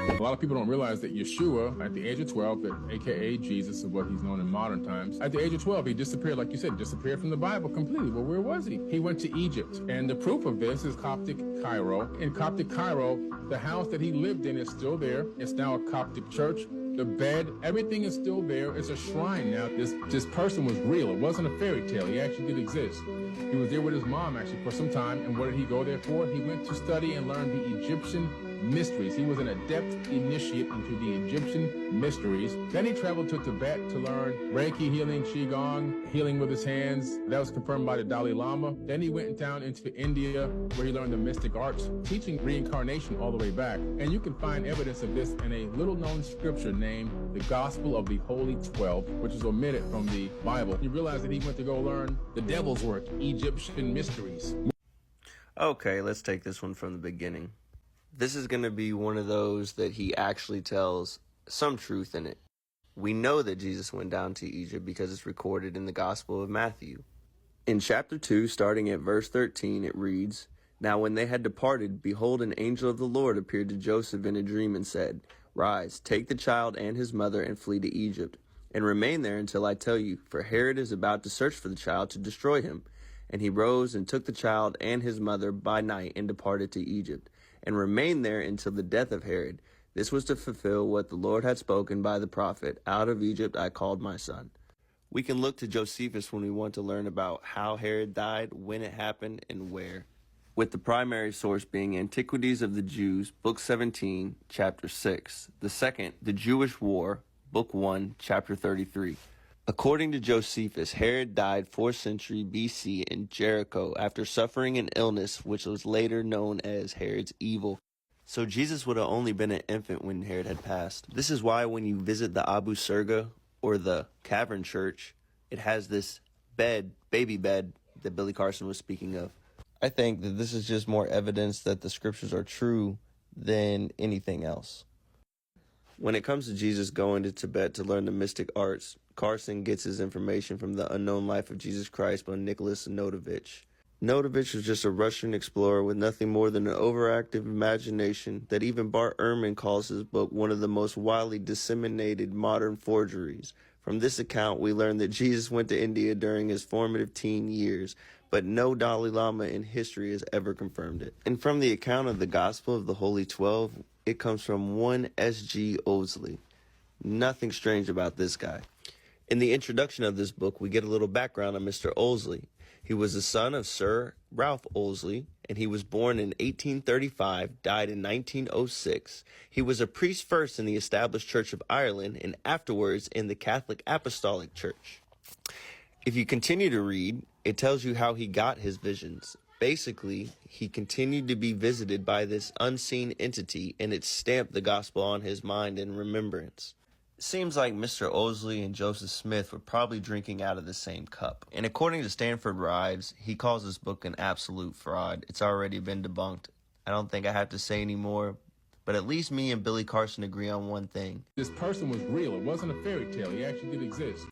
A lot of people don't realize that Yeshua, at the age of 12, aka Jesus is what he's known in modern times, at the age of 12, he disappeared, like you said, disappeared from the Bible completely. Well, where was he? He went to Egypt. And the proof of this is Coptic Cairo. In Coptic Cairo, the house that he lived in is still there. It's now a Coptic church. The bed, everything is still there. It's a shrine now. This person was real. It wasn't a fairy tale. He actually did exist. He was there with his mom, actually, for some time. And what did he go there for? He went to study and learn the Egyptian mysteries. He was an adept initiate into the Egyptian mysteries. Then he traveled to Tibet to learn Reiki healing, Qigong, healing with his hands. That was confirmed by the Dalai Lama. Then he went down into India where he learned the mystic arts, teaching reincarnation all the way back. And you can find evidence of this in a little known scripture named the Gospel of the Holy 12, which is omitted from the Bible. You realize that he went to go learn the devil's work, Egyptian mysteries. Okay, let's take this one from the beginning. This is going to be one of those that he actually tells some truth in it. We know that Jesus went down to Egypt because it's recorded in the Gospel of Matthew. In chapter 2, starting at verse 13, it reads, "Now when they had departed, behold, an angel of the Lord appeared to Joseph in a dream and said, 'Rise, take the child and his mother and flee to Egypt, and remain there until I tell you, for Herod is about to search for the child to destroy him.' And he rose and took the child and his mother by night and departed to Egypt, and remained there until the death of Herod. This was to fulfill what the Lord had spoken by the prophet, 'Out of Egypt I called my son.'" We can look to Josephus when we want to learn about how Herod died, when it happened, and where, with the primary source being Antiquities of the Jews, Book 17, Chapter 6. The second, The Jewish War, Book 1, Chapter 33. According to Josephus, Herod died 4th century BC in Jericho after suffering an illness which was later known as Herod's evil. So Jesus would have only been an infant when Herod had passed. This is why when you visit the Abu Surga or the Cavern Church, it has this bed, baby bed, that Billy Carson was speaking of. I think that this is just more evidence that the scriptures are true than anything else. When it comes to Jesus going to Tibet to learn the mystic arts, Carson gets his information from The Unknown Life of Jesus Christ by Nicholas Notovich. Notovich was just a Russian explorer with nothing more than an overactive imagination that even Bart Ehrman calls his book one of the most widely disseminated modern forgeries. From this account, we learn that Jesus went to India during his formative teen years, but no Dalai Lama in history has ever confirmed it. And from the account of the Gospel of the Holy 12, it comes from one S.G. Oldsley. Nothing strange about this guy. In the introduction of this book, we get a little background on Mr. Oldsley. He was the son of Sir Ralph Oldsley, and he was born in 1835, died in 1906. He was a priest first in the Established Church of Ireland and afterwards in the Catholic Apostolic Church. If you continue to read, it tells you how he got his visions. Basically, he continued to be visited by this unseen entity, and it stamped the gospel on his mind and remembrance. It seems like Mr. Oldsley and Joseph Smith were probably drinking out of the same cup. And according to Stanford Rives, he calls this book an absolute fraud. It's already been debunked. I don't think I have to say any more, but at least me and Billy Carson agree on one thing. This person was real. It wasn't a fairy tale. He actually did exist.